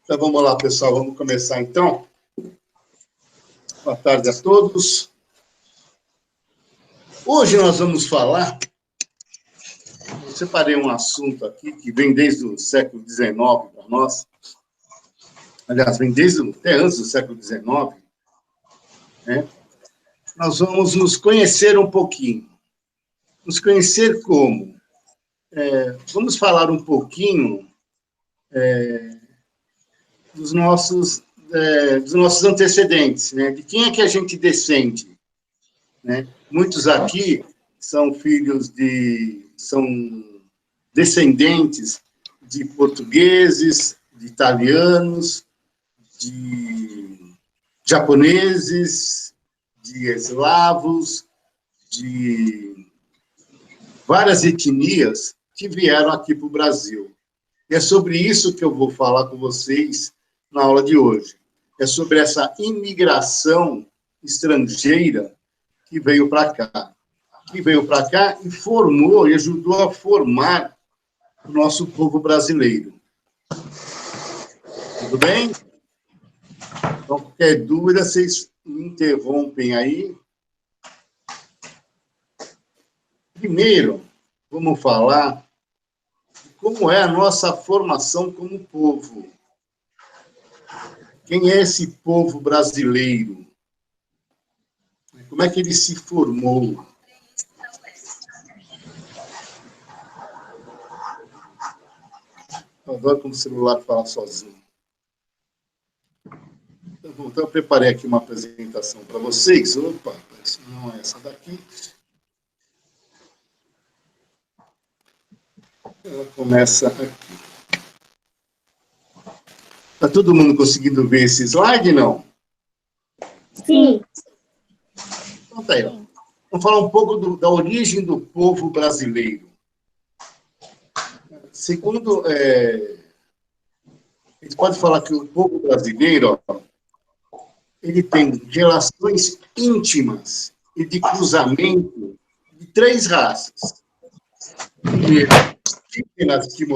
Então, vamos lá, pessoal, vamos começar, então. Boa tarde a todos. Hoje nós vamos falar, eu separei um assunto aqui que vem desde o século XIX para nós, aliás, vem desde até antes do século XIX, né? Nós vamos nos conhecer um pouquinho. Nos conhecer como? Vamos falar um pouquinho dos nossos antecedentes, né? De quem é que a gente descende, né? Muitos aqui são são descendentes de portugueses, de italianos, de japoneses, de eslavos, de várias etnias que vieram aqui para o Brasil. E é sobre isso que eu vou falar com vocês na aula de hoje. É sobre essa imigração estrangeira que veio para cá. E formou, e ajudou a formar o nosso povo brasileiro. Tudo bem? Então, qualquer dúvida, vocês me interrompem aí. Primeiro, vamos falar de como é a nossa formação como povo. Quem é esse povo brasileiro? Como é que ele se formou? Eu adoro quando o celular fala sozinho. Então, eu preparei aqui uma apresentação para vocês. Opa, não é essa daqui. Ela começa aqui. Está todo mundo conseguindo ver esse slide, não? Sim. Então tá aí. Vamos falar um pouco da origem do povo brasileiro. Segundo, a gente pode falar que o povo brasileiro, ele tem relações íntimas e de cruzamento de 3 raças. Primeiro, indígenas que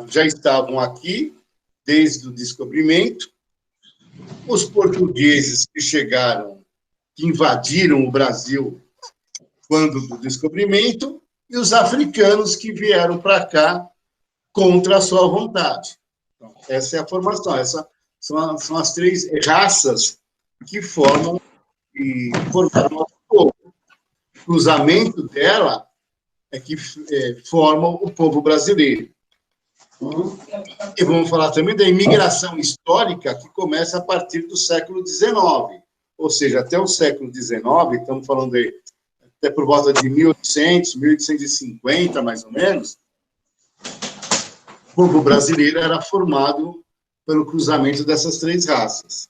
já estavam aqui desde o descobrimento, os portugueses que chegaram, que invadiram o Brasil quando do descobrimento, e os africanos que vieram para cá contra a sua vontade. Então, essa é a formação, essas são as 3 raças que formaram o nosso povo. O cruzamento dela é que forma o povo brasileiro. E vamos falar também da imigração histórica, que começa a partir do século XIX. Ou seja, até o século XIX, estamos falando até por volta de 1800, 1850, mais ou menos, o povo brasileiro era formado pelo cruzamento dessas 3 raças.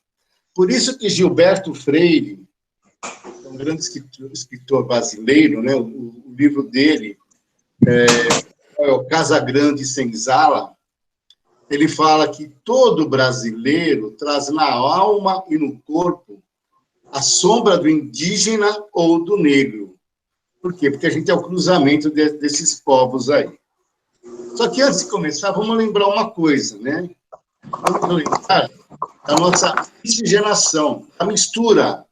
Por isso que Gilberto Freire, um grande escritor brasileiro, né, o livro dele é o Casa Grande e Senzala, ele fala que todo brasileiro traz na alma e no corpo a sombra do indígena ou do negro. Por quê? Porque a gente é o cruzamento desses povos aí. Só que antes de começar, vamos lembrar uma coisa, né? Vamos lembrar da nossa miscigenação, a mistura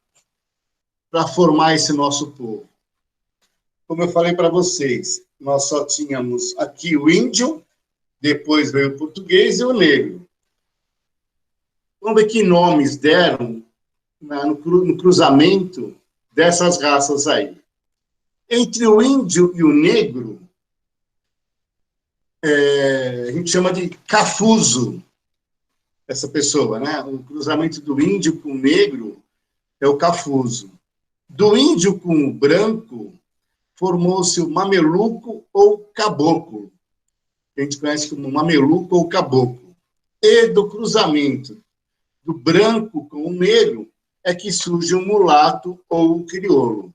para formar esse nosso povo. Como eu falei para vocês, nós só tínhamos aqui o índio, depois veio o português e o negro. Vamos ver que nomes deram no cruzamento dessas raças aí. Entre o índio e o negro, a gente chama de cafuzo, essa pessoa, né? O cruzamento do índio com o negro é o cafuzo. Do índio com o branco, formou-se o mameluco ou caboclo, que a gente conhece como mameluco ou caboclo. E do cruzamento do branco com o negro é que surge o mulato ou o crioulo.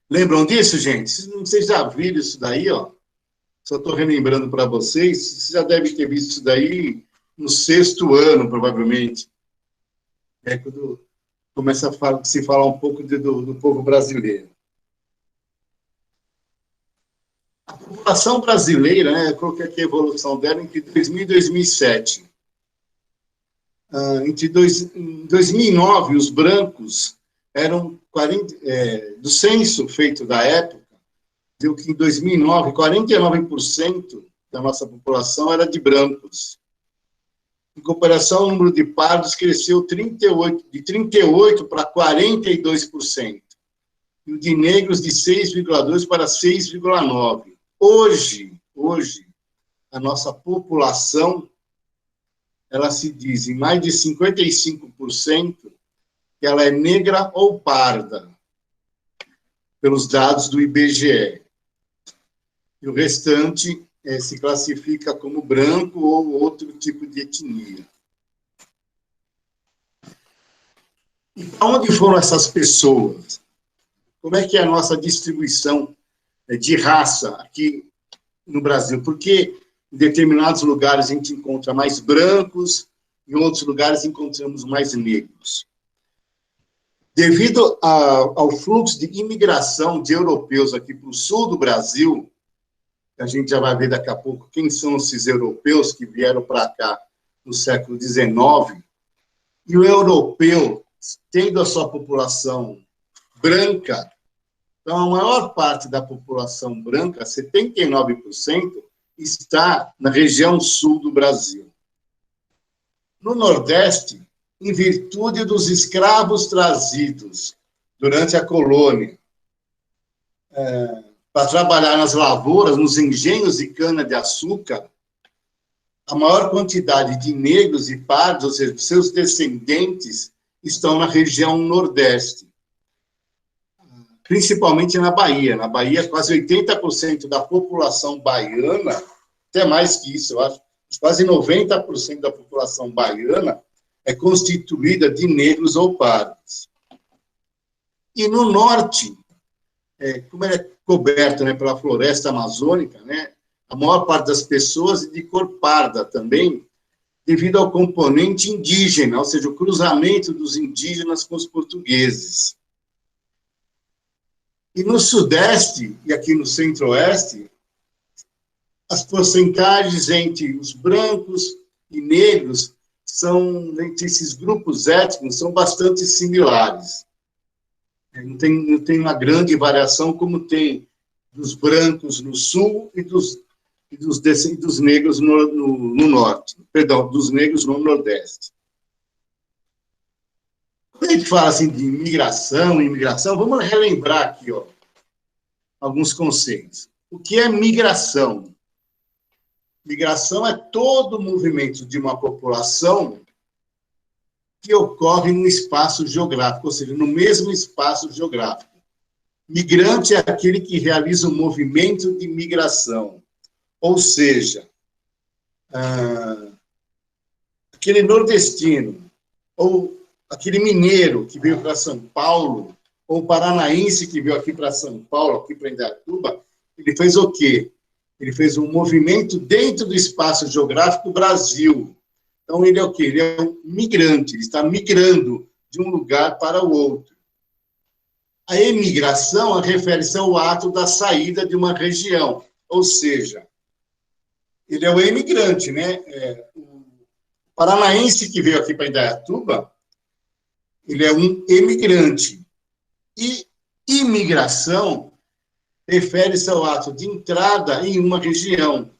Lembram disso, gente? Vocês já viram isso daí, ó? Só estou relembrando para vocês. Vocês já devem ter visto isso daí no 6º ano, provavelmente. É quando começa a se falar um pouco do povo brasileiro. A população brasileira, né, eu coloquei aqui a evolução dela entre 2000 e 2007. Em 2009, os brancos eram 40, do censo feito da época, deu que em 2009, 49% da nossa população era de brancos. Em comparação, o número de pardos cresceu de 38% para 42%. E o de negros de 6,2% para 6,9%. Hoje, a nossa população, ela se diz em mais de 55% que ela é negra ou parda, pelos dados do IBGE. E o restante se classifica como branco ou outro tipo de etnia. E para onde foram essas pessoas? Como é que é a nossa distribuição de raça aqui no Brasil? Porque em determinados lugares a gente encontra mais brancos, em outros lugares encontramos mais negros. Devido ao fluxo de imigração de europeus aqui para o sul do Brasil, a gente já vai ver daqui a pouco quem são esses europeus que vieram para cá no século XIX, e o europeu, tendo a sua população branca, então a maior parte da população branca, 79%, está na região sul do Brasil. No Nordeste, em virtude dos escravos trazidos durante a colônia, para trabalhar nas lavouras, nos engenhos de cana-de-açúcar, a maior quantidade de negros e pardos, ou seja, seus descendentes, estão na região Nordeste, principalmente na Bahia. Na Bahia, quase 80% da população baiana, até mais que isso, eu acho, quase 90% da população baiana é constituída de negros ou pardos. E no Norte, como ele é coberto, né, pela floresta amazônica, né, a maior parte das pessoas é de cor parda também, devido ao componente indígena, ou seja, o cruzamento dos indígenas com os portugueses. E no Sudeste, e aqui no Centro-Oeste, as porcentagens entre os brancos e negros entre esses grupos étnicos, são bastante similares. Não tem uma grande variação como tem dos brancos no sul e dos negros no norte. Perdão, dos negros no Nordeste. Quando a gente fala assim de imigração, vamos relembrar aqui, alguns conceitos. O que é migração? Migração é todo o movimento de uma população que ocorre no espaço geográfico, ou seja, no mesmo espaço geográfico. Migrante é aquele que realiza um movimento de migração, ou seja, aquele nordestino, ou aquele mineiro que veio para São Paulo, ou paranaense que veio aqui para São Paulo, aqui para Indaiatuba, ele fez o quê? Ele fez um movimento dentro do espaço geográfico Brasil. Então, ele é o quê? Ele é um migrante, ele está migrando de um lugar para o outro. A emigração refere-se ao ato da saída de uma região, ou seja, ele é o emigrante, né? O paranaense que veio aqui para Indaiatuba, ele é um emigrante. E imigração refere-se ao ato de entrada em uma região.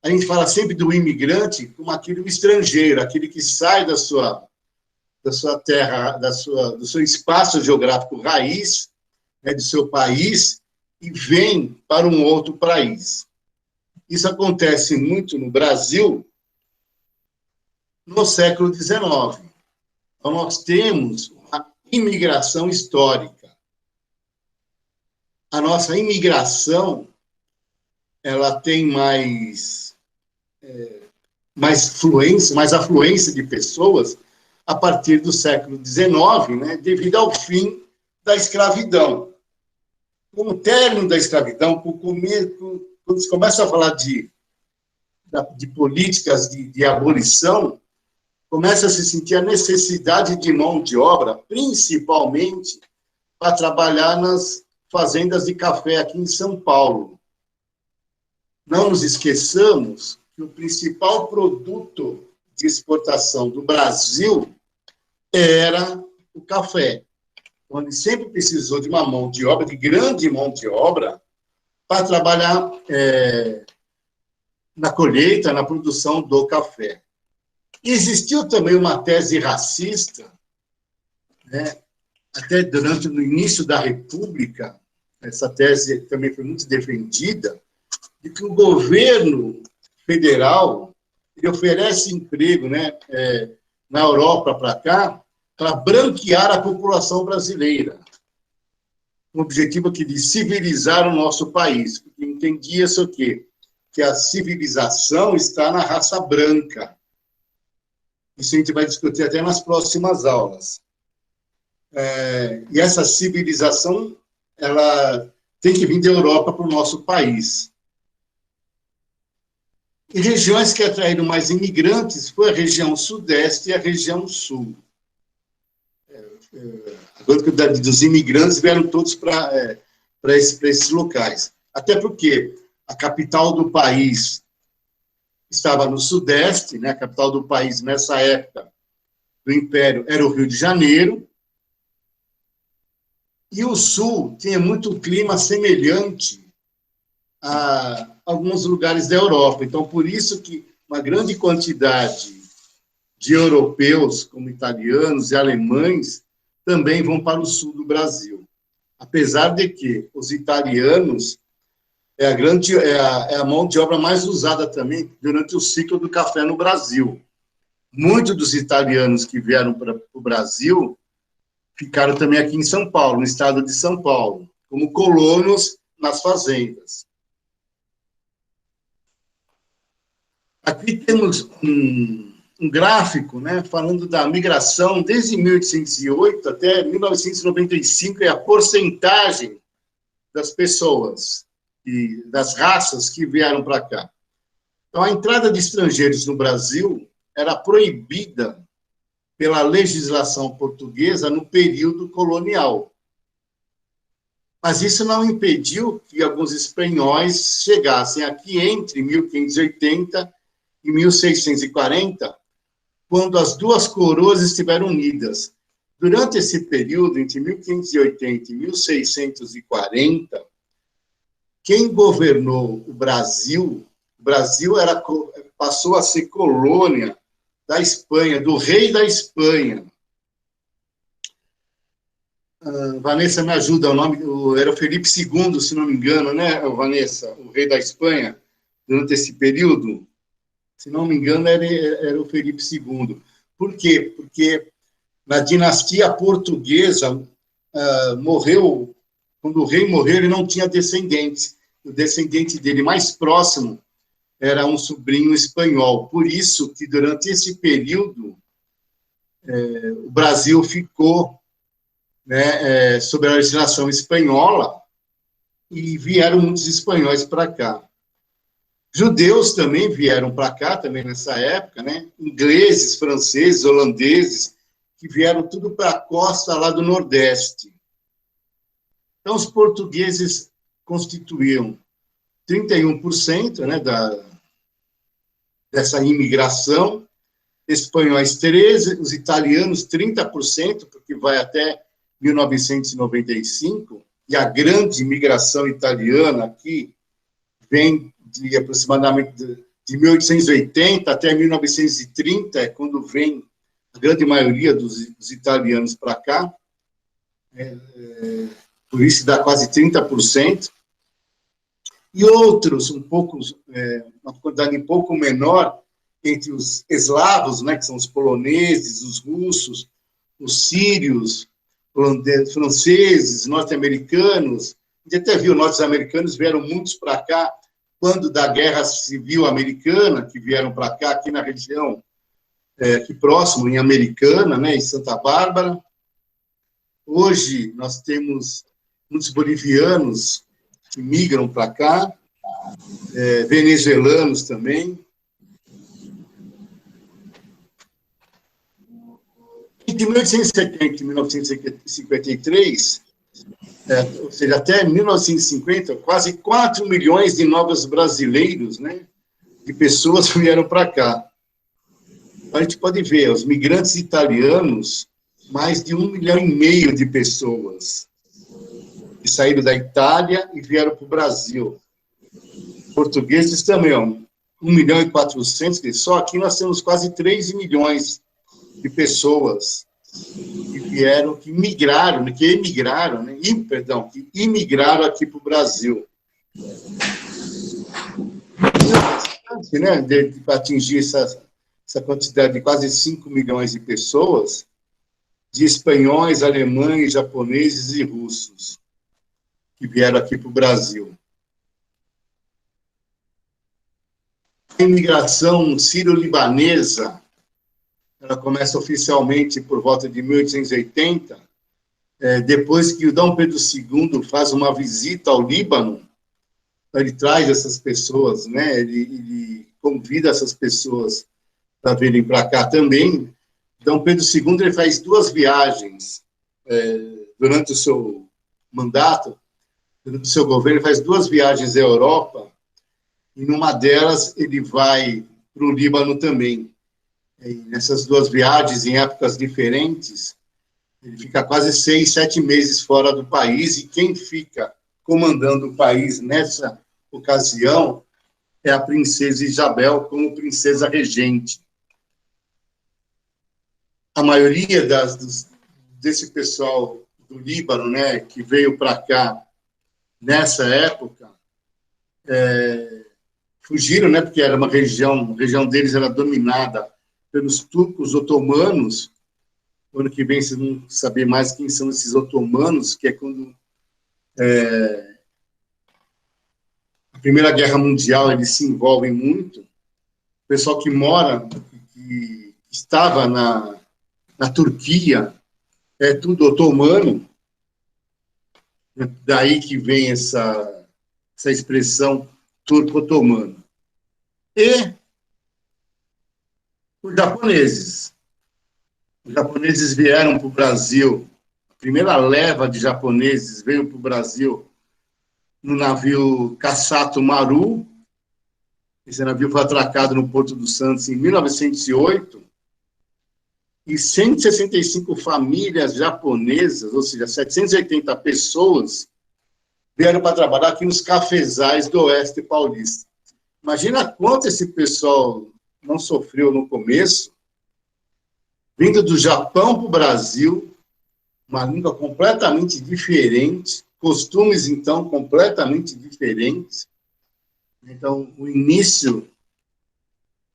A gente fala sempre do imigrante como aquele estrangeiro, aquele que sai da sua terra, do seu espaço geográfico raiz, né, do seu país, e vem para um outro país. Isso acontece muito no Brasil no século XIX. Então, nós temos uma imigração histórica. A nossa imigração, ela tem mais afluência de pessoas a partir do século XIX, né, devido ao fim da escravidão. Com o término da escravidão, quando se começa a falar de políticas de abolição, começa a se sentir a necessidade de mão de obra, principalmente para trabalhar nas fazendas de café aqui em São Paulo. Não nos esqueçamos que o principal produto de exportação do Brasil era o café, onde sempre precisou de uma mão de obra, de grande mão de obra, para trabalhar na colheita, na produção do café. E existiu também uma tese racista, né, até durante o início da República, essa tese também foi muito defendida, de que o governo federal ele oferece emprego, né, na Europa para cá, para branquear a população brasileira. Um objetivo aqui de civilizar o nosso país, porque entendia-se o quê? Que a civilização está na raça branca. Isso a gente vai discutir até nas próximas aulas. E essa civilização, ela tem que vir da Europa para o nosso país. E regiões que atraíram mais imigrantes foi a região sudeste e a região sul. Agora, dos imigrantes vieram todos para esses locais. Até porque a capital do país estava no sudeste, né? A capital do país, nessa época do Império, era o Rio de Janeiro, e o sul tinha muito clima semelhante a alguns lugares da Europa. Então, por isso que uma grande quantidade de europeus, como italianos e alemães, também vão para o sul do Brasil. Apesar de que os italianos é a mão de obra mais usada também durante o ciclo do café no Brasil. Muitos dos italianos que vieram para o Brasil ficaram também aqui em São Paulo, no estado de São Paulo, como colonos nas fazendas. Aqui temos um gráfico, né, falando da migração desde 1808 até 1995, é a porcentagem das pessoas e das raças que vieram para cá. Então, a entrada de estrangeiros no Brasil era proibida pela legislação portuguesa no período colonial. Mas isso não impediu que alguns espanhóis chegassem aqui entre 1580 e 1640, quando as duas coroas estiveram unidas. Durante esse período, entre 1580 e 1640, quem governou o Brasil passou a ser colônia da Espanha, do rei da Espanha. Vanessa, me ajuda, o nome era o Felipe II, se não me engano, né, Vanessa? O rei da Espanha, durante esse período. Se não me engano, era o Felipe II. Por quê? Porque na dinastia portuguesa, quando o rei morreu, ele não tinha descendentes. O descendente dele mais próximo era um sobrinho espanhol. Por isso que, durante esse período, o Brasil ficou, né, sob a legislação espanhola e vieram muitos espanhóis para cá. Judeus também vieram para cá, também nessa época, né? Ingleses, franceses, holandeses, que vieram tudo para a costa lá do Nordeste. Então, os portugueses constituíam 31%, né, dessa imigração, espanhóis 13%, os italianos 30%, porque vai até 1995, e a grande imigração italiana aqui vem de aproximadamente de 1880 até 1930, é quando vem a grande maioria dos italianos para cá, por isso dá quase 30%, e outros, uma quantidade um pouco menor, entre os eslavos, né, que são os poloneses, os russos, os sírios, franceses, norte-americanos, a gente até viu, norte-americanos vieram muitos para cá, quando da Guerra Civil Americana, que vieram para cá, aqui na região, aqui próximo, em Americana, né, em Santa Bárbara. Hoje, nós temos muitos bolivianos que migram para cá, venezuelanos também. Entre 1870 e 1953, ou seja, até 1950, quase 4 milhões de novos brasileiros, né, de pessoas vieram para cá. A gente pode ver, os migrantes italianos, mais de 1,5 milhão de pessoas que saíram da Itália e vieram para o Brasil. Portugueses também, 1,4 milhão, só aqui nós temos quase 3 milhões de pessoas que vieram, que emigraram, né? Que imigraram aqui para o Brasil. Né, para atingir essa quantidade de quase 5 milhões de pessoas, de espanhóis, alemães, japoneses e russos, que vieram aqui para o Brasil. A imigração sírio-libanesa, ela começa oficialmente por volta de 1880, depois que o Dom Pedro II faz uma visita ao Líbano. Ele traz essas pessoas, né? Ele convida essas pessoas para virem para cá também. Dom Pedro II ele faz 2 viagens durante o seu mandato, durante o seu governo, ele faz 2 viagens à Europa, e numa delas ele vai para o Líbano também. E nessas 2 viagens, em épocas diferentes, ele fica quase 6, 7 meses fora do país, e quem fica comandando o país nessa ocasião é a princesa Isabel como princesa regente. A maioria desse pessoal do Líbano, né, que veio para cá nessa época, fugiram, né, porque era a região deles era dominada pelos turcos otomanos. O ano que vem vocês vão saber mais quem são esses otomanos, que é quando a Primeira Guerra Mundial eles se envolvem muito. O pessoal que estava na Turquia é tudo otomano. Daí que vem essa expressão turco-otomano. E os japoneses. Os japoneses vieram para o Brasil. A primeira leva de japoneses veio para o Brasil no navio Kassato Maru. Esse navio foi atracado no Porto dos Santos em 1908. E 165 famílias japonesas, ou seja, 780 pessoas, vieram para trabalhar aqui nos cafezais do Oeste Paulista. Imagina quanto esse pessoal não sofreu no começo, vindo do Japão para o Brasil, uma língua completamente diferente, costumes, então, completamente diferentes. Então, o início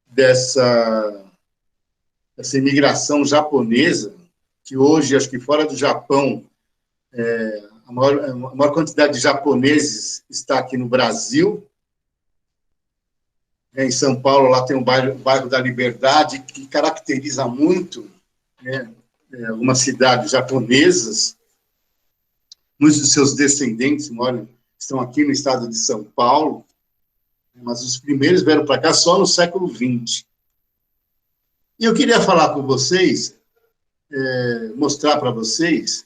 dessa imigração japonesa, que hoje, acho que fora do Japão, a maior quantidade de japoneses está aqui no Brasil. Em São Paulo, lá tem o bairro da Liberdade, que caracteriza muito, né, algumas cidades japonesas. Muitos dos seus descendentes estão aqui no estado de São Paulo, mas os primeiros vieram para cá só no século XX. E eu queria falar com vocês, mostrar para vocês,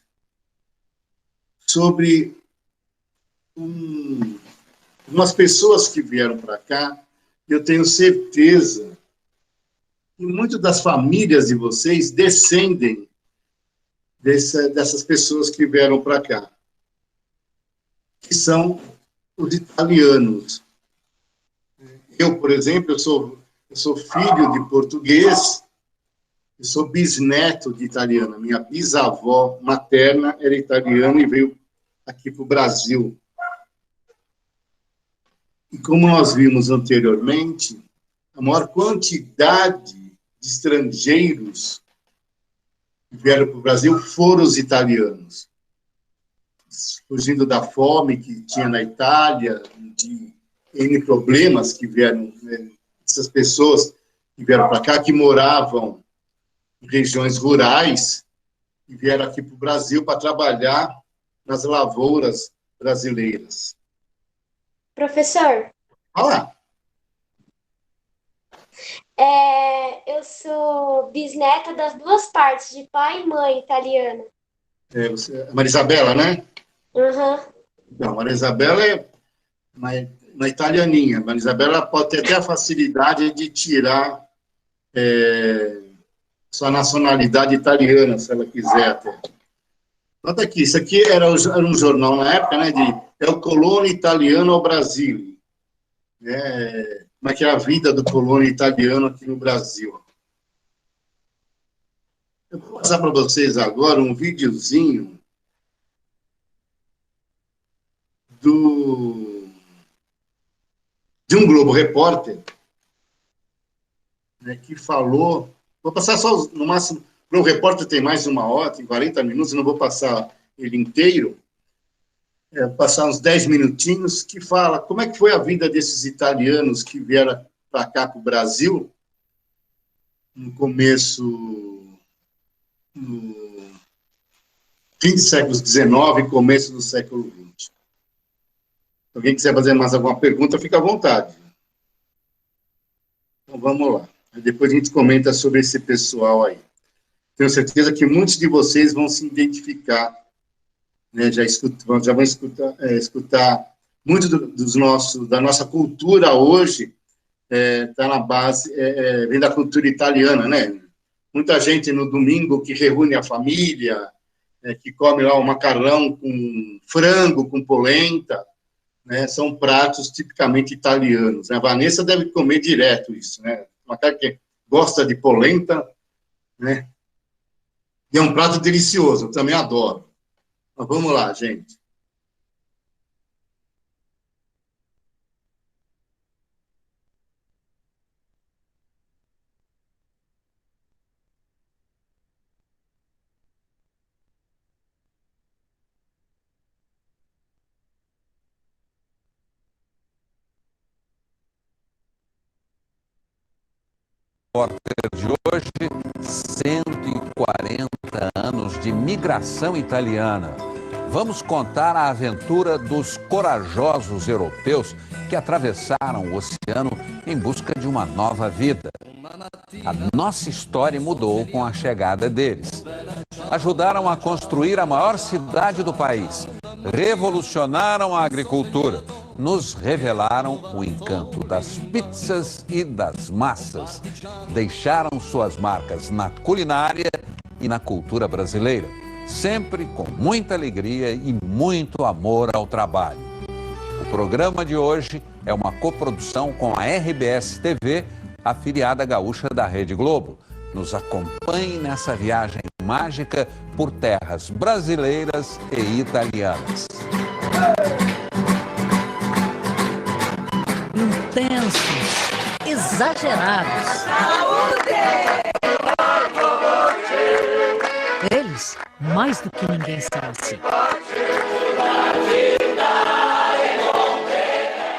sobre umas pessoas que vieram para cá. Eu tenho certeza que muitas das famílias de vocês descendem dessas pessoas que vieram para cá, que são os italianos. Eu, por exemplo, eu sou filho de português, eu sou bisneto de italiana. Minha bisavó materna era italiana e veio aqui para o Brasil. E como nós vimos anteriormente, a maior quantidade de estrangeiros que vieram para o Brasil foram os italianos. Fugindo da fome que tinha na Itália, de N problemas que vieram, né, essas pessoas que vieram para cá, que moravam em regiões rurais, e vieram aqui para o Brasil para trabalhar nas lavouras brasileiras. Professor, Olá. eu sou bisneta das 2 partes, de pai e mãe italiana. A Maria Isabela, né? Uhum. Não, a Maria Isabela é uma italianinha. A Maria Isabela pode ter até a facilidade de tirar sua nacionalidade italiana, se ela quiser até. Nota aqui, isso aqui era um jornal na época, né, de é o colono italiano ao Brasil. Como é que é a vida do colono italiano aqui no Brasil. Eu vou passar para vocês agora um videozinho de um Globo Repórter, né, que falou... Vou passar só, no máximo, para o repórter tem mais de 1 hora, tem 40 minutos, não vou passar ele inteiro, vou passar uns 10 minutinhos, que fala como é que foi a vida desses italianos que vieram para cá, para o Brasil, no começo, no fim do século XIX, começo do século XX. Se alguém quiser fazer mais alguma pergunta, fica à vontade. Então, vamos lá. Depois a gente comenta sobre esse pessoal aí. Tenho certeza que muitos de vocês vão se identificar, né, já vão escutar muito da nossa cultura hoje, está na base, vem da cultura italiana, né? Muita gente no domingo que reúne a família, que come lá o macarrão com frango, com polenta, né? São pratos tipicamente italianos, né? A Vanessa deve comer direto isso, né? Uma cara que gosta de polenta, né? E é um prato delicioso, eu também adoro. Mas vamos lá, gente. De hoje, 140 anos de migração italiana. Vamos contar a aventura dos corajosos europeus que atravessaram o oceano em busca de uma nova vida. A nossa história mudou com a chegada deles. Ajudaram a construir a maior cidade do país, revolucionaram a agricultura, nos revelaram o encanto das pizzas e das massas, deixaram suas marcas na culinária e na cultura brasileira, sempre com muita alegria e muito amor ao trabalho. O programa de hoje é uma coprodução com a RBS TV, afiliada gaúcha da Rede Globo. Nos acompanhe nessa viagem mágica por terras brasileiras e italianas. Intensos, exagerados. Eles, mais do que ninguém, são assim.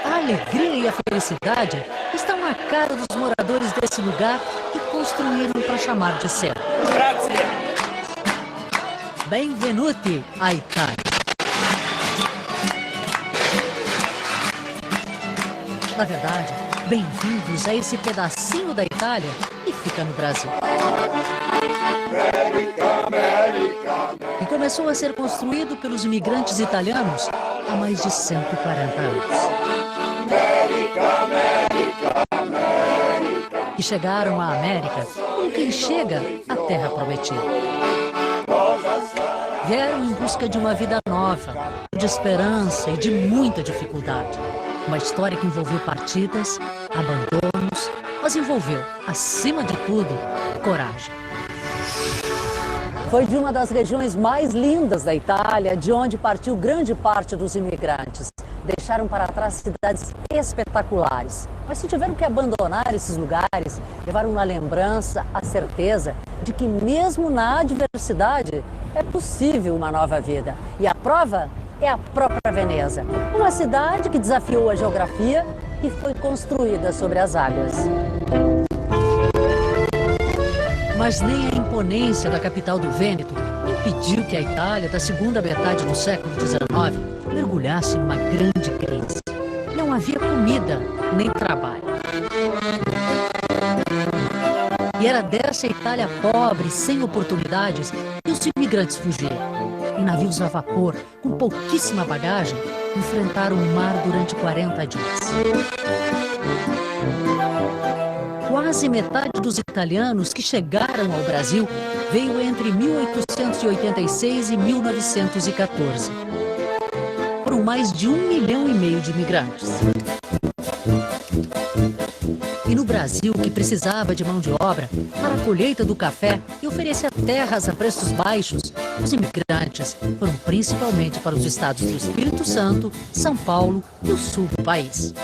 A alegria e a felicidade estão na cara dos moradores desse lugar que construíram para chamar de seu. Benvenuti à Itália. Na verdade, bem-vindos a esse pedacinho da Itália que fica no Brasil. E começou a ser construído pelos imigrantes italianos há mais de 140 anos. Que chegaram à América como quem chega à Terra Prometida. Vieram em busca de uma vida nova, de esperança e de muita dificuldade. Uma história que envolveu partidas, abandonos, mas envolveu, acima de tudo, coragem. Foi de uma das regiões mais lindas da Itália, de onde partiu grande parte dos imigrantes. Deixaram para trás cidades espetaculares. Mas se tiveram que abandonar esses lugares, levaram na lembrança a certeza de que mesmo na adversidade é possível uma nova vida. E a prova é a própria Veneza, uma cidade que desafiou a geografia e foi construída sobre as águas. Mas nem a imponência da capital do Vêneto impediu que a Itália, da segunda metade do século XIX, mergulhasse numa grande crise. Não havia comida nem trabalho. E era dessa Itália pobre, sem oportunidades, que os imigrantes fugiram. Em navios a vapor, com pouquíssima bagagem, enfrentaram o mar durante 40 dias. quase metade dos italianos que chegaram ao Brasil veio entre 1886 e 1914. Foram mais de 1,5 milhão de imigrantes. E no Brasil, que precisava de mão de obra para a colheita do café e oferecer terras a preços baixos, os imigrantes foram principalmente para os estados do Espírito Santo, São Paulo e o sul do país.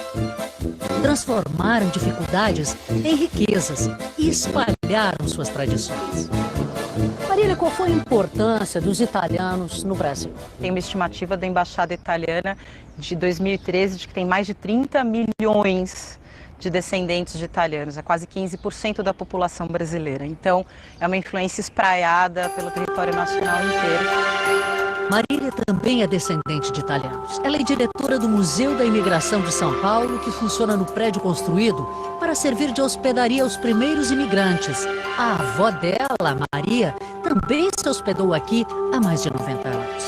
Transformaram dificuldades em riquezas e espalharam suas tradições. Marília, qual foi a importância dos italianos no Brasil? Tem uma estimativa da Embaixada Italiana de 2013 de que tem mais de 30 milhões de descendentes de italianos, é quase 15% da população brasileira. Então, é uma influência espraiada pelo território nacional inteiro. Marília também é descendente de italianos. Ela é diretora do Museu da Imigração de São Paulo, que funciona no prédio construído para servir de hospedaria aos primeiros imigrantes. A avó dela, Maria, também se hospedou aqui há mais de 90 anos.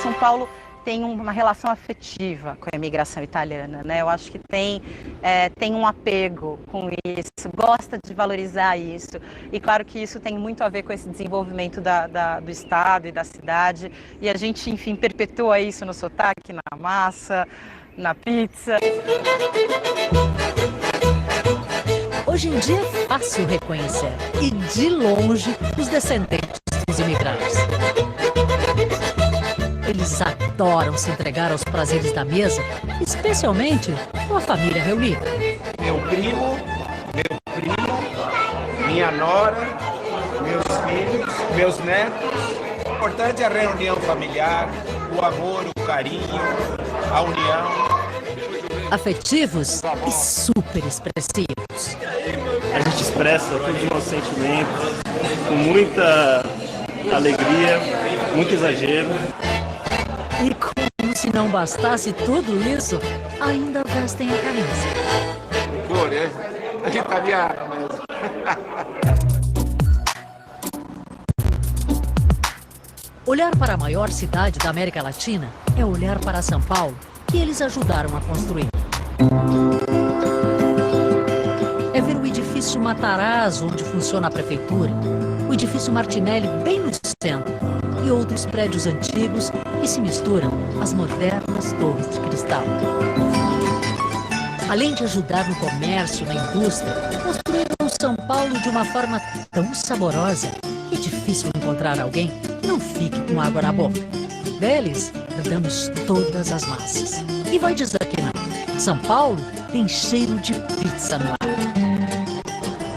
São Paulo tem uma relação afetiva com a imigração italiana, né? Eu acho que tem um apego com isso, gosta de valorizar isso. E claro que isso tem muito a ver com esse desenvolvimento do estado e da cidade. E a gente, enfim, perpetua isso no sotaque, na massa, na pizza. Hoje em dia é fácil reconhecer, e de longe, os descendentes dos imigrantes. Eles adoram se entregar aos prazeres da mesa, especialmente com a família reunida. Meu primo, minha nora, meus filhos, meus netos. O importante é a reunião familiar, o amor, o carinho, a união. Afetivos e super expressivos. A gente expressa todos os nossos sentimentos com muita alegria, muito exagero. E como se não bastasse tudo isso, ainda vestem a camisa. Cor, é italiano mesmo. Olhar para a maior cidade da América Latina é olhar para São Paulo, que eles ajudaram a construir. É ver o edifício Matarazzo, onde funciona a prefeitura, o edifício Martinelli, bem no centro, e outros prédios antigos que se misturam às modernas torres de cristal. Além de ajudar no comércio, na indústria, construíram São Paulo de uma forma tão saborosa que é difícil encontrar alguém que não fique com água na boca. Deles, herdamos todas as massas. E vai dizer que não. São Paulo tem cheiro de pizza no ar.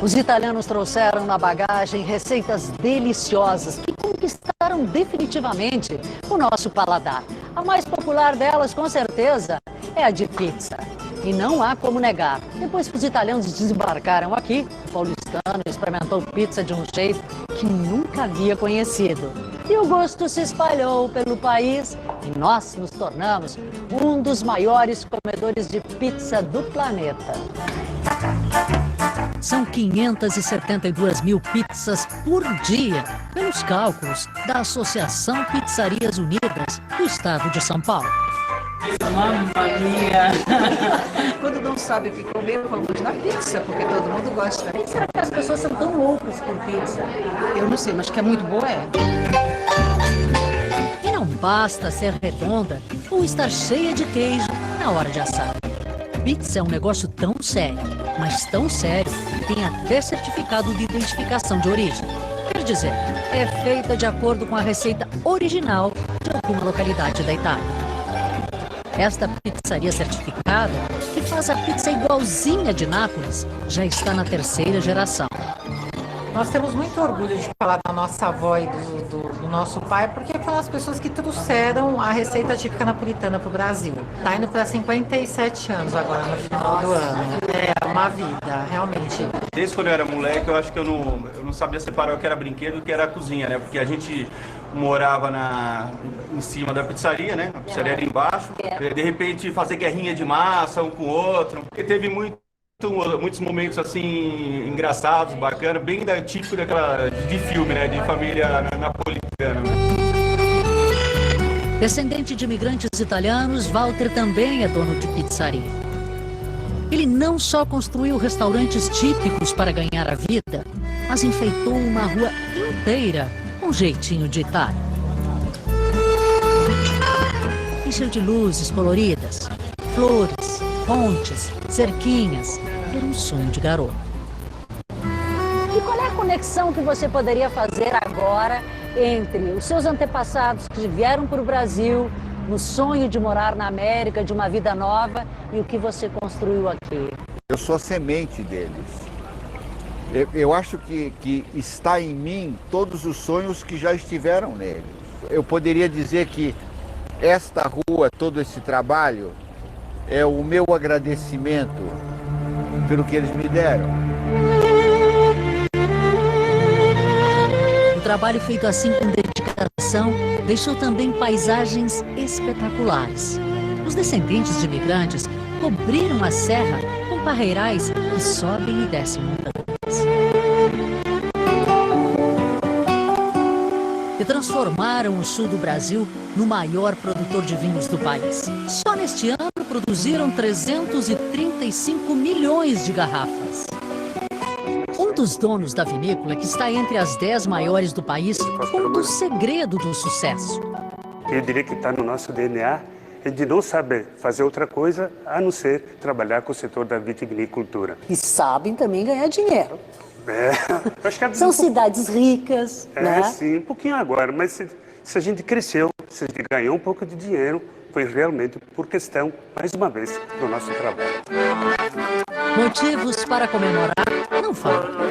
Os italianos trouxeram na bagagem receitas deliciosas que conquistaram definitivamente o nosso paladar. A mais popular delas, com certeza, é a de pizza. E não há como negar. Depois que os italianos desembarcaram aqui, o paulistano experimentou pizza de um jeito que nunca havia conhecido. E o gosto se espalhou pelo país e nós nos tornamos um dos maiores comedores de pizza do planeta. São 572 mil pizzas por dia, pelos cálculos da Associação Pizzarias Unidas do Estado de São Paulo. Mamma mia! Quando não sabe o que comer, vamos na pizza, porque todo mundo gosta. Por que será que as pessoas são tão loucas por pizza? Eu não sei, mas que é muito boa, é. E não basta ser redonda ou estar cheia de queijo na hora de assar. Pizza é um negócio tão sério, mas tão sério que tem até certificado de identificação de origem. Quer dizer, é feita de acordo com a receita original de alguma localidade da Itália. Esta pizzaria certificada, que faz a pizza igualzinha de Nápoles, já está na 3ª geração. Nós temos muito orgulho de falar da nossa avó e do nosso pai, porque foram as pessoas que trouxeram a receita típica napolitana para o Brasil. Está indo para 57 anos agora, no final do ano. É uma vida, realmente. Desde quando eu era moleque, eu acho que eu não sabia separar o que era brinquedo e o que era a cozinha, né? Porque a gente morava em cima da pizzaria, né? A pizzaria era embaixo. De repente, fazer guerrinha de massa um com o outro. Porque teve muitos momentos assim engraçados, bacanas, bem típico de filme, né, de família napolitana. Descendente de imigrantes italianos, Walter também é dono de pizzaria. Ele não só construiu restaurantes típicos para ganhar a vida, mas enfeitou uma rua inteira com jeitinho de Itália. Encheu de luzes coloridas, flores, pontes, cerquinhas. Era um sonho de garoto. E qual é a conexão que você poderia fazer agora entre os seus antepassados que vieram para o Brasil, no sonho de morar na América, de uma vida nova, e o que você construiu aqui? Eu sou a semente deles. Eu acho que está em mim todos os sonhos que já estiveram neles. Eu poderia dizer que esta rua, todo esse trabalho, é o meu agradecimento pelo que eles me deram. O trabalho feito assim com dedicação deixou também paisagens espetaculares. Os descendentes de imigrantes cobriram a serra com parreirais que sobem e descem montanhas. E transformaram o sul do Brasil no maior produtor de vinhos do país. Só neste ano produziram 335 milhões de garrafas. Um dos donos da vinícola, que está entre as 10 maiores do país, conta o segredo do sucesso. Eu diria que está no nosso DNA, é de não saber fazer outra coisa a não ser trabalhar com o setor da vitivinicultura. E sabem também ganhar dinheiro. Acho que São cidades ricas, né? Sim, um pouquinho agora, mas se a gente cresceu, se a gente ganhou um pouco de dinheiro, foi realmente por questão, mais uma vez, do nosso trabalho. Motivos para comemorar não faltam.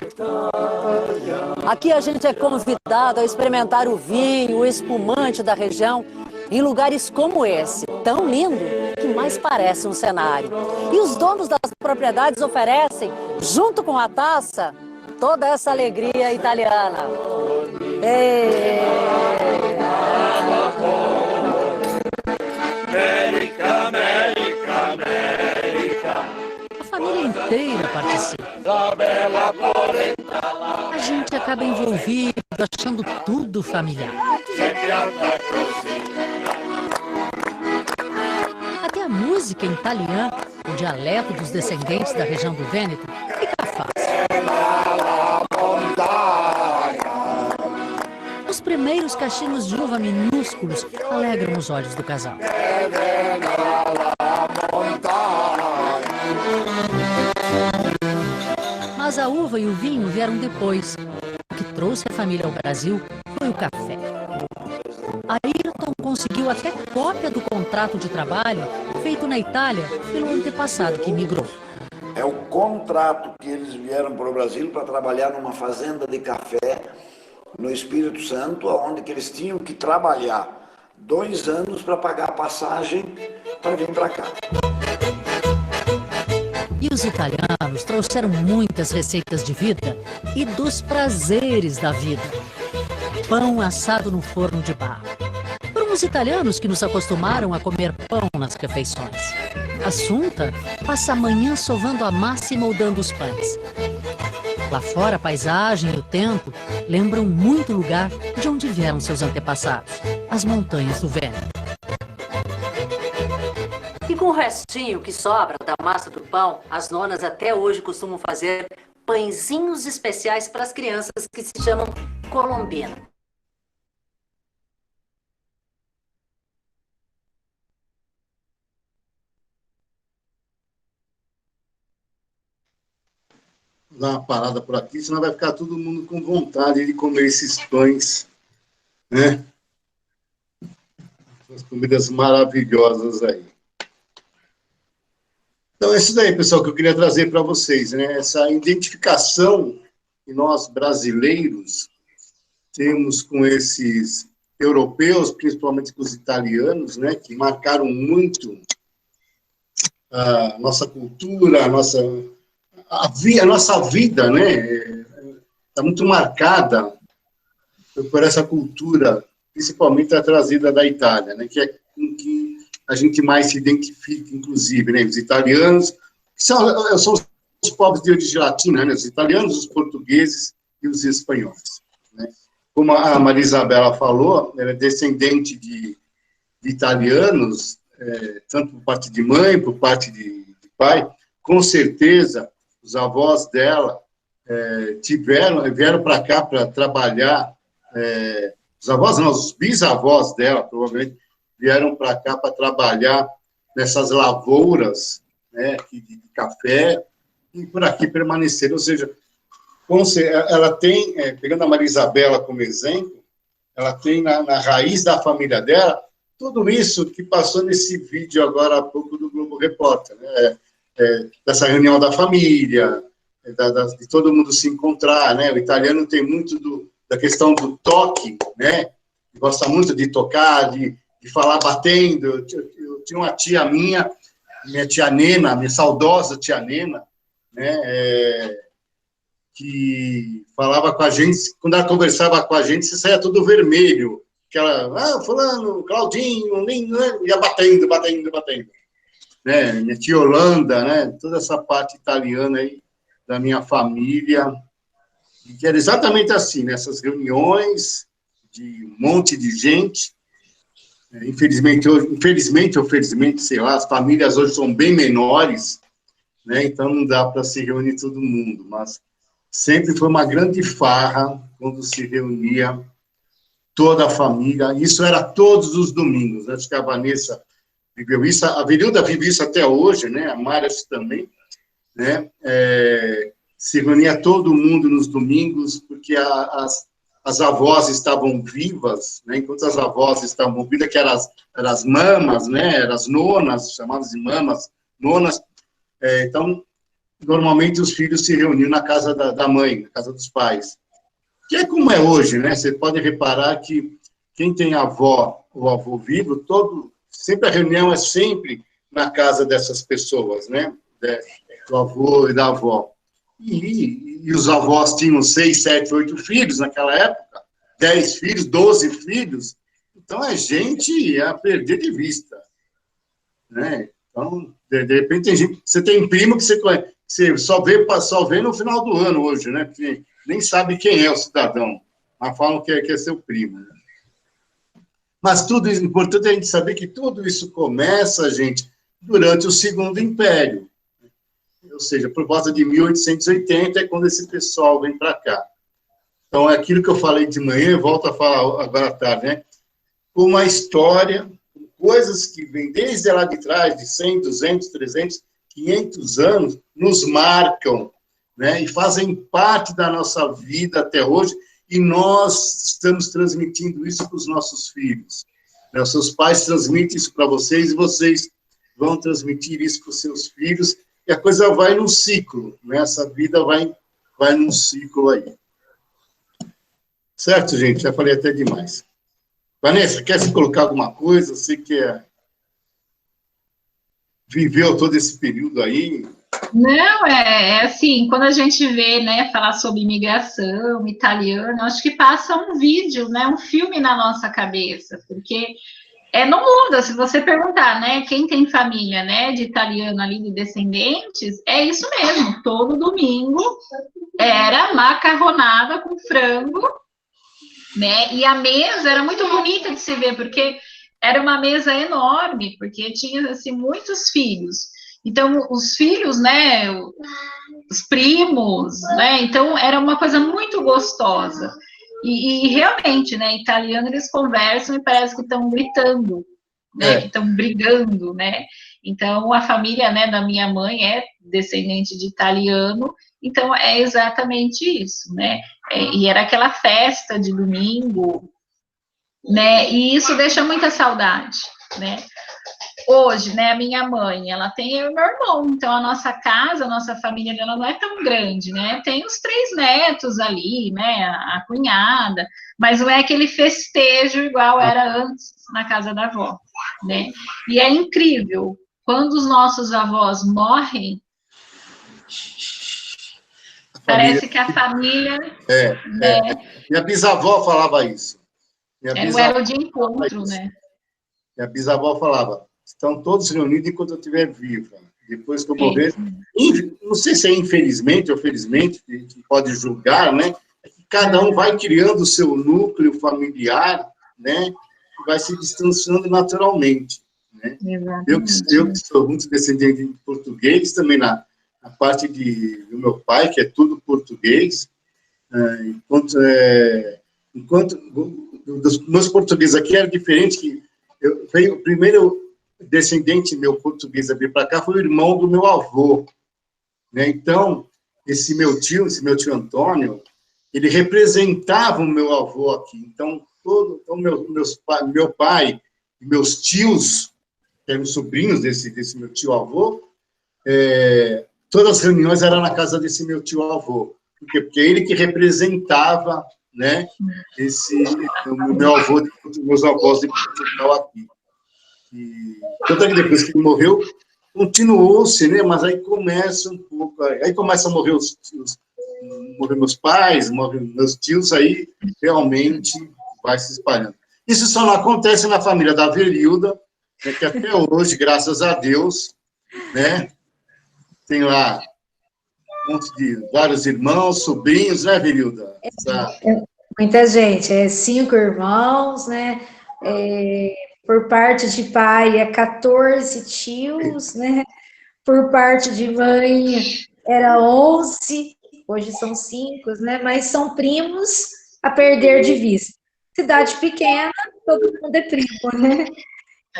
Aqui a gente é convidado a experimentar o vinho, o espumante da região, em lugares como esse, tão lindo, que mais parece um cenário. E os donos das propriedades oferecem, junto com a taça, toda essa alegria italiana. América, América, América. A família inteira participa. A gente acaba envolvido, achando tudo familiar. Até a música em italiano, o dialeto dos descendentes da região do Vêneto, fica fácil. Os primeiros cachinhos de uva minúsculos alegram os olhos do casal. Mas a uva e o vinho vieram depois. O que trouxe a família ao Brasil foi o café. Ayrton conseguiu até cópia do contrato de trabalho feito na Itália pelo antepassado que migrou. É o contrato que eles vieram para o Brasil para trabalhar numa fazenda de café no Espírito Santo, onde que eles tinham que trabalhar 2 anos para pagar a passagem para vir para cá. E os italianos trouxeram muitas receitas de vida e dos prazeres da vida. Pão assado no forno de barro. Foram os italianos que nos acostumaram a comer pão nas refeições. Assunta passa a manhã sovando a massa e moldando os pães. Lá fora, a paisagem e o tempo lembram muito o lugar de onde vieram seus antepassados, as montanhas do Vêneto. E com o restinho que sobra da massa do pão, as nonas até hoje costumam fazer pãezinhos especiais para as crianças que se chamam colombina. Dar uma parada por aqui, senão vai ficar todo mundo com vontade de comer esses pães, né? As comidas maravilhosas aí. Então, é isso daí, pessoal, que eu queria trazer para vocês, né? Essa identificação que nós, brasileiros, temos com esses europeus, principalmente com os italianos, né? Que marcaram muito a nossa cultura, a nossa vida, né? Está muito marcada por essa cultura, principalmente a trazida da Itália, né? Que é com que a gente mais se identifica, inclusive, né? Os italianos, que são os povos de origem latina, né? Os italianos, os portugueses e os espanhóis, né? Como a Maria Isabela falou, ela é descendente de italianos, tanto por parte de mãe, por parte de pai, com certeza, os avós dela vieram para cá para trabalhar, os avós não, os bisavós dela, provavelmente, vieram para cá para trabalhar nessas lavouras, né, de café, e por aqui permaneceram. Ou seja, ela tem, pegando a Maria Isabela como exemplo, ela tem na raiz da família dela tudo isso que passou nesse vídeo agora há pouco do Globo Repórter, né? Dessa reunião da família, de todo mundo se encontrar, né? O italiano tem muito da questão do toque, né? Gosta muito de tocar, de falar batendo. Eu tinha uma tia minha tia Nena, minha saudosa tia Nena, né? Que falava com a gente, quando ela conversava com a gente, você saía tudo vermelho. Aquela, fulano, Claudinho, ia batendo. Né? Minha tia Yolanda, né? Toda essa parte italiana aí da minha família, que era exatamente assim, nessas reuniões de um monte de gente. Infelizmente ou felizmente, sei lá, as famílias hoje são bem menores, né? Então não dá para se reunir todo mundo, mas sempre foi uma grande farra quando se reunia toda a família. Isso era todos os domingos, né? Acho que a Vanessa viveu isso, a Virilda vive isso até hoje, né? A Mara também, né? Se reunia todo mundo nos domingos, porque as avós estavam vivas, né? Enquanto as avós estavam vivas, que eram as mamas, né? Eram as nonas, chamadas de mamas, nonas. Então, normalmente os filhos se reuniam na casa da mãe, na casa dos pais. Que é como é hoje, né? Você pode reparar que quem tem avó ou avô vivo, sempre a reunião é sempre na casa dessas pessoas, né? Do avô e da avó. E os avós tinham 6, 7, 8 filhos naquela época, 10 filhos, 12 filhos. Então, a gente ia perder de vista, né? Então, de repente, você tem primo que você só vê no final do ano hoje, né? Porque nem sabe quem é o cidadão, mas falam que é seu primo. Né? Mas tudo isso, importante é a gente saber que tudo isso começa, gente, durante o Segundo Império. Ou seja, por volta de 1880 é quando esse pessoal vem para cá. Então, é aquilo que eu falei de manhã, eu volto a falar agora à tarde, né? Uma história, coisas que vêm desde lá de trás, de 100, 200, 300, 500 anos, nos marcam, né? E fazem parte da nossa vida até hoje, e nós estamos transmitindo isso para os nossos filhos. Né? Os seus pais transmitem isso para vocês, e vocês vão transmitir isso para os seus filhos, e a coisa vai num ciclo, né? Essa vida vai num ciclo aí. Certo, gente? Já falei até demais. Vanessa, quer se colocar alguma coisa? Você que viveu todo esse período aí? Não, é assim, quando a gente vê, né, falar sobre imigração italiana, acho que passa um vídeo, né, um filme na nossa cabeça, porque não muda, se você perguntar, né, quem tem família, né, de italiano ali, de descendentes, é isso mesmo, todo domingo era macarronada com frango, né, e a mesa era muito bonita de se ver, porque era uma mesa enorme, porque tinha, assim, muitos filhos. Então, os filhos, né, os primos, né, então era uma coisa muito gostosa. E realmente, né, italiano, eles conversam e parece que estão gritando, né, que estão brigando, né. Então, a família, né, da minha mãe é descendente de italiano, então é exatamente isso, né. E era aquela festa de domingo, né, e isso deixa muita saudade, né. Hoje, né, a minha mãe, ela tem eu e meu irmão, então a nossa casa, a nossa família dela não é tão grande, né, tem os 3 netos ali, né, a cunhada, mas não é aquele festejo igual era antes na casa da avó, né, e é incrível, quando os nossos avós morrem, parece que a família... Minha bisavó falava isso. Era o de encontro, né. Minha bisavó falava, estão todos reunidos enquanto eu estiver viva. Depois que eu morrer, não sei se é infelizmente ou felizmente, que pode julgar, né? Cada um vai criando o seu núcleo familiar, né? E vai se distanciando naturalmente. Né? Eu que sou muito descendente de português, também a parte do meu pai, que é tudo português, enquanto dos meus portugueses aqui era diferente, que o primeiro descendente meu português a vir para cá foi o irmão do meu avô, né? Então, esse meu tio Antônio, ele representava o meu avô aqui. Então, meu pai e meus tios, que eram sobrinhos desse meu tio-avô, todas as reuniões eram na casa desse meu tio-avô. Por quê? Porque ele que representava, né, o meu avô, meus avós de Portugal aqui. Tanto que depois que ele morreu, continuou-se, né, mas aí começa um pouco, aí começam a morrer morrer meus pais, morrer meus tios, aí realmente vai se espalhando. Isso só não acontece na família da Verilda, né, que até hoje, graças a Deus, né, tem lá um monte de vários irmãos, sobrinhos, né, Verilda? Muita gente, 5 irmãos, né, por parte de pai 14 tios, né, por parte de mãe era 11, hoje são 5, né, mas são primos a perder de vista. Cidade pequena, todo mundo é primo, né?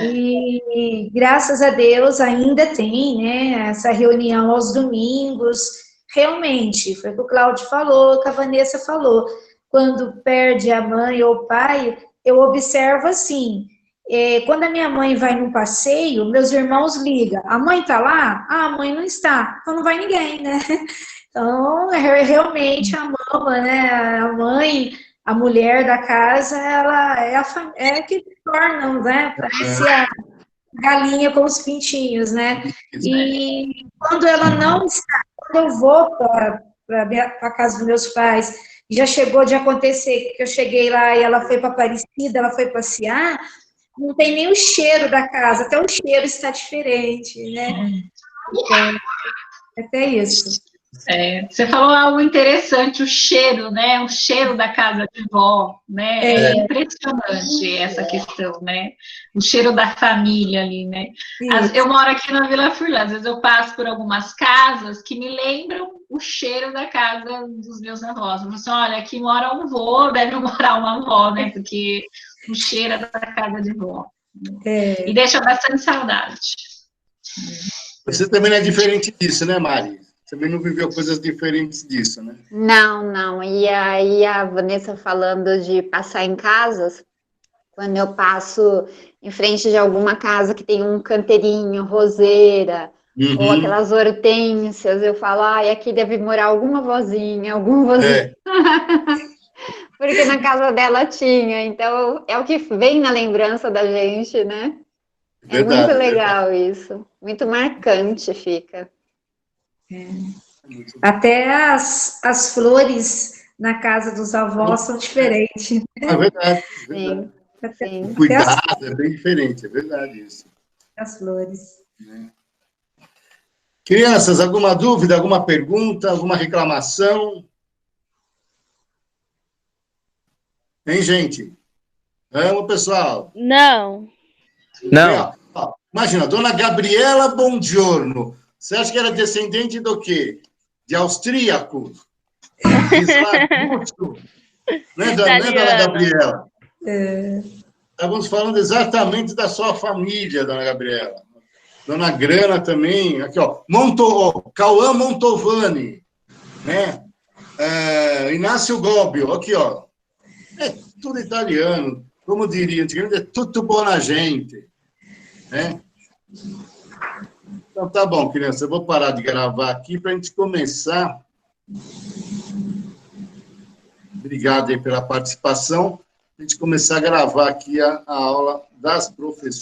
E graças a Deus ainda tem, né, essa reunião aos domingos. Realmente, foi o que o Cláudio falou, que a Vanessa falou, quando perde a mãe ou o pai, eu observo assim, quando a minha mãe vai num passeio, meus irmãos ligam, a mãe tá lá? Ah, a mãe não está, então não vai ninguém, né? Então, realmente a mama, né, a mãe, a mulher da casa, ela é que torna, né, parece a galinha com os pintinhos, né? E quando ela não está, quando eu vou para a casa dos meus pais, já chegou de acontecer que eu cheguei lá e ela foi para Aparecida, ela foi passear, não tem nem o cheiro da casa, até o cheiro está diferente, né? Então, até isso. Você falou algo interessante, o cheiro, né? O cheiro da casa de vó, né? É impressionante essa questão, né? O cheiro da família ali, né? Eu moro aqui na Vila Furlan, às vezes eu passo por algumas casas que me lembram o cheiro da casa dos meus avós. Eu falo assim, olha, aqui mora um vô, deve morar uma avó, né? Porque o cheiro é da casa de vó. E deixa bastante saudade. Você também não é diferente disso, né, Mari? Você também não viveu coisas diferentes disso, né? Não. E aí a Vanessa falando de passar em casas, quando eu passo em frente de alguma casa que tem um canteirinho, roseira, ou aquelas hortênsias, eu falo, aqui deve morar alguma vozinha, algum vozinho. Porque na casa dela tinha, então é o que vem na lembrança da gente, né? Verdade, muito legal isso, muito marcante fica. Até as flores na casa dos avós são diferentes. É verdade. Sim. O cuidado é bem diferente, é verdade isso. As flores. Crianças, alguma dúvida, alguma pergunta, alguma reclamação? Hein, gente? Vamos, pessoal? Não. Imagina, dona Gabriela Bongiorno. Você acha que era descendente do quê? De austríaco? Né, dona Gabriela? Estávamos falando exatamente da sua família, dona Gabriela. Dona Grana também. Aqui, ó. Cauã Montovani. Né? Inácio Gobbio. Aqui, ó. É tudo italiano. Como diria antigamente, é tutto buona gente. Né? Então, tá bom, criança, eu vou parar de gravar aqui para a gente começar. Obrigado aí pela participação. A gente começar a gravar aqui a aula das professoras.